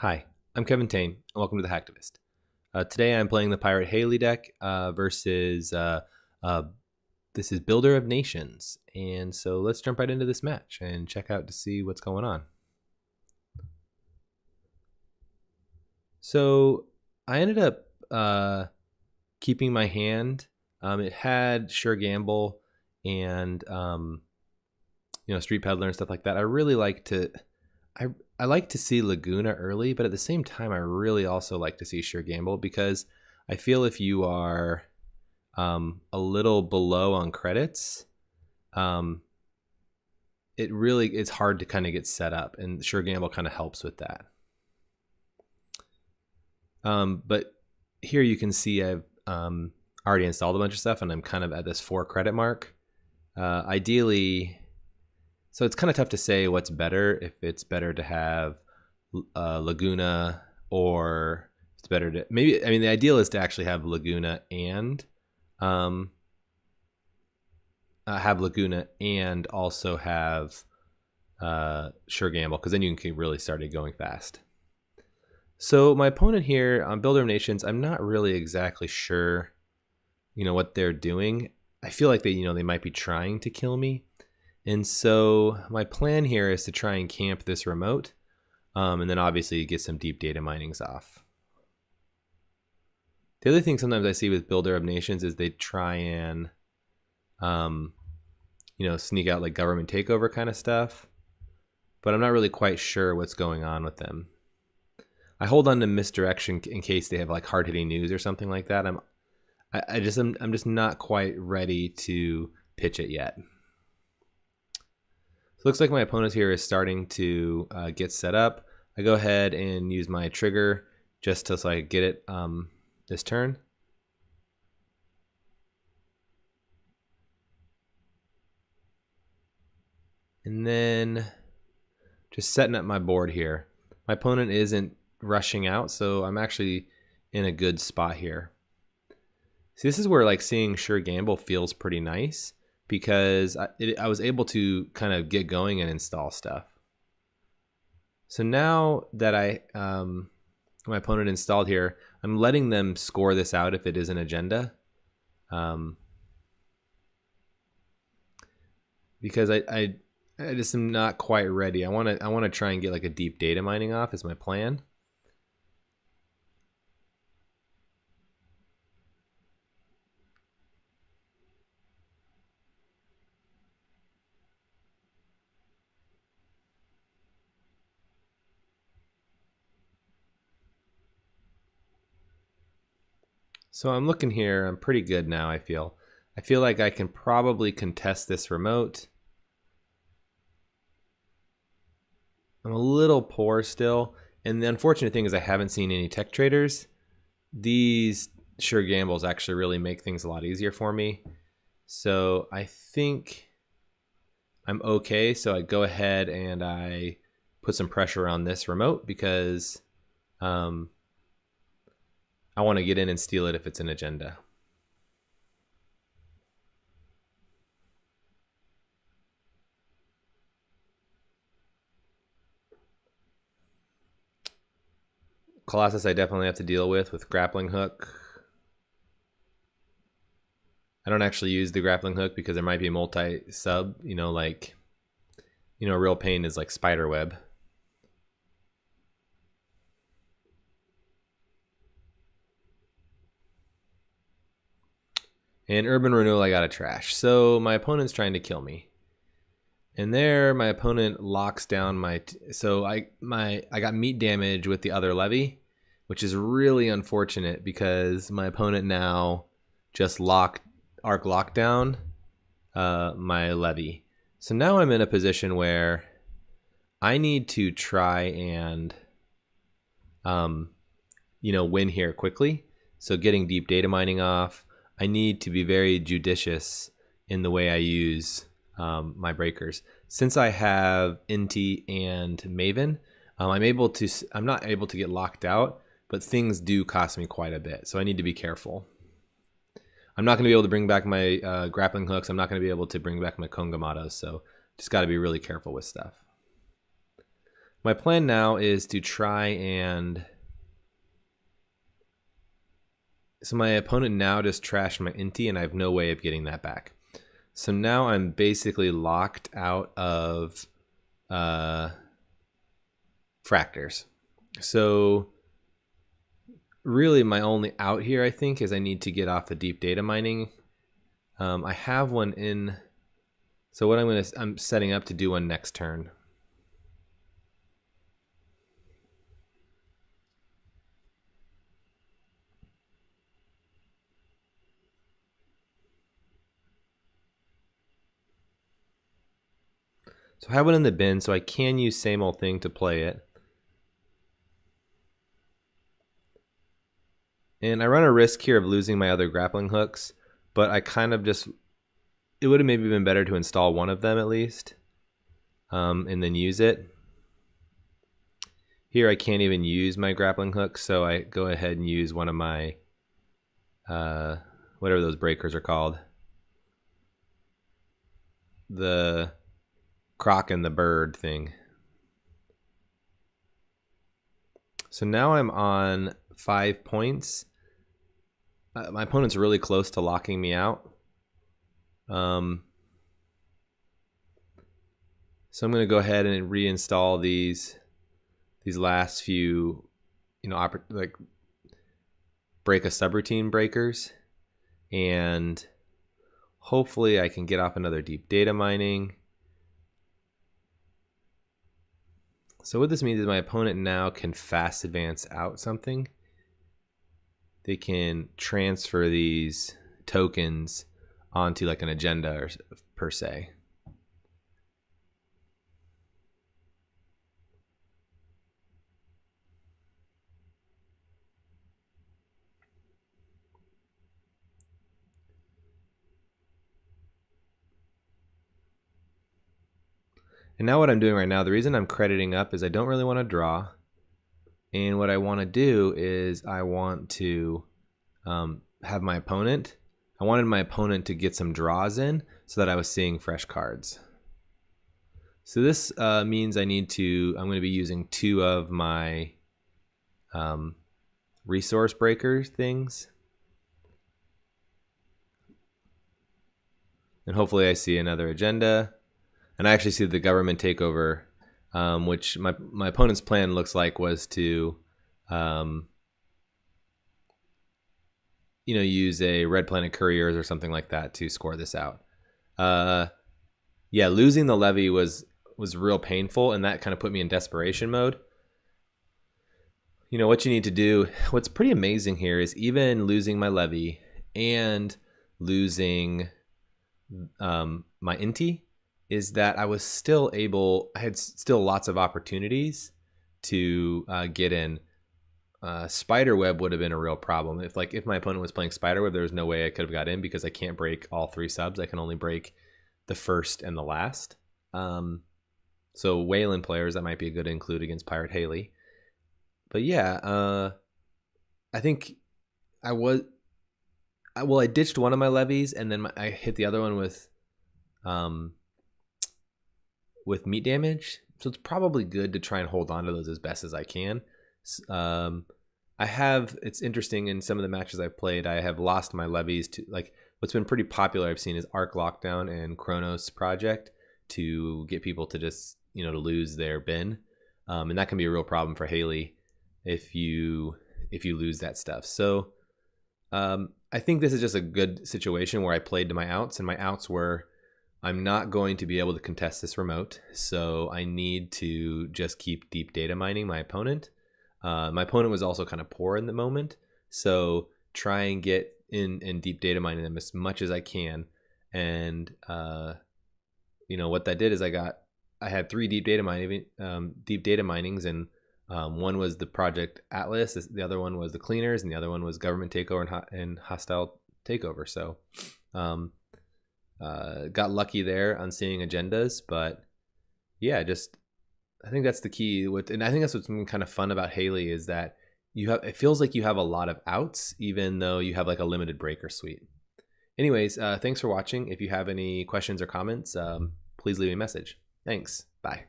Hi, I'm Kevin Tane, and welcome to the Hacktivist. Today I'm playing the Pirate Hayley deck versus uh, this is Builder of Nations, and so let's jump right into this match and check out to see what's going on. So I ended up keeping my hand. It had Sure Gamble and Street Peddler and stuff like that. I really like to. I like to see Laguna early, but at the same time, I really also like to see Sure Gamble because I feel if you are a little below on credits, it's hard to kind of get set up, and Sure Gamble kind of helps with that. But here you can see I've already installed a bunch of stuff, and I'm kind of at this 4 credit mark. Ideally. So it's kind of tough to say what's better, if it's better to have Laguna or it's better to maybe. I mean, the ideal is to actually have Laguna and also have Sure Gamble, because then you can really start it going fast. So my opponent here on Builder of Nations, I'm not really exactly sure, what they're doing. I feel like they might be trying to kill me. And so my plan here is to try and camp this remote, and then obviously get some deep data minings off. The other thing sometimes I see with Builder of Nations is they try and, sneak out like government takeover kind of stuff, but I'm not really quite sure what's going on with them. I hold on to misdirection in case they have like hard-hitting news or something like that. I'm just not quite ready to pitch it yet. So it looks like my opponent here is starting to get set up. I go ahead and use my trigger just to like get it this turn. And then just setting up my board here. My opponent isn't rushing out, so I'm actually in a good spot here. See, this is where like seeing Sure Gamble feels pretty nice, because I was able to kind of get going and install stuff. So now that my opponent installed here, I'm letting them score this out if it is an agenda, because I just am not quite ready. I want to try and get like a deep data mining off is my plan. So I'm looking here, I'm pretty good now, I feel. I feel like I can probably contest this remote. I'm a little poor still, and the unfortunate thing is I haven't seen any tech traders. These Sure Gambles actually really make things a lot easier for me. So I think I'm okay, so I go ahead and I put some pressure on this remote because I want to get in and steal it if it's an agenda. Colossus I definitely have to deal with grappling hook. I don't actually use the grappling hook because there might be multi-sub, a real pain is like spider web. And urban renewal I gotta trash. So my opponent's trying to kill me. And there my opponent locks down my I got meat damage with the other levy, which is really unfortunate because my opponent now just arc lockdown my levy. So now I'm in a position where I need to try and win here quickly. So getting deep data mining off, I need to be very judicious in the way I use my breakers. Since I have Inti and Maven, I'm not able to get locked out, but things do cost me quite a bit, so I need to be careful. I'm not going to be able to bring back my grappling hooks. I'm not going to be able to bring back my Kongamatos, so just got to be really careful with stuff. My plan now is to try and... So my opponent now just trashed my inti, and I have no way of getting that back. So now I'm basically locked out of fractors. So really my only out here, I think, is I need to get off the deep data mining. I have one in... So what I'm setting up to do one next turn. So I have one in the bin, so I can use same old thing to play it. And I run a risk here of losing my other grappling hooks, but I kind of just... It would have maybe been better to install one of them at least, and then use it. Here I can't even use my grappling hook, so I go ahead and use one of my, whatever those breakers are called. The croc and the bird thing. So now I'm on 5 points. My opponent's really close to locking me out. So I'm going to go ahead and reinstall these last few, like break a subroutine breakers, and hopefully I can get off another deep data mining. So what this means is my opponent now can fast advance out something. They can transfer these tokens onto like an agenda or per se. And now what I'm doing right now, the reason I'm crediting up is I don't really want to draw. And what I want to do is I want to have my opponent. I wanted my opponent to get some draws in so that I was seeing fresh cards. So this means I'm going to be using 2 of my resource breaker things. And hopefully I see another agenda. And I actually see the government takeover, which my opponent's plan looks like was to use a Red Planet Couriers or something like that to score this out. Yeah, losing the levy was real painful, and that kind of put me in desperation mode. What you need to do, what's pretty amazing here is even losing my levy and losing my inti, is that I was still able, I had still lots of opportunities to get in. Spiderweb would have been a real problem. If my opponent was playing Spiderweb, there was no way I could have got in because I can't break all 3 subs. I can only break the first and the last. So Wayland players, that might be a good include against Pirate Hayley. But yeah, I think I ditched one of my levies, and then I hit the other one with meat damage. So it's probably good to try and hold on to those as best as I can. It's interesting, in some of the matches I've played, I have lost my levies to, like, what's been pretty popular I've seen is Arc Lockdown and Chronos Project to get people to just, to lose their bin. And that can be a real problem for Hayley if you lose that stuff. So I think this is just a good situation where I played to my outs, and my outs were, I'm not going to be able to contest this remote, so I need to just keep deep data mining my opponent. My opponent was also kind of poor in the moment, so try and get in and deep data mining them as much as I can. And what that did is I had 3 deep data minings, and one was the Project Atlas, the other one was the Cleaners, and the other one was Government Takeover and Hostile Takeover. So got lucky there on seeing agendas, but yeah, I think that's the key and I think that's what's been kind of fun about Hayley is that it feels like you have a lot of outs, even though you have like a limited breaker suite. Anyways, thanks for watching. If you have any questions or comments, please leave me a message. Thanks. Bye.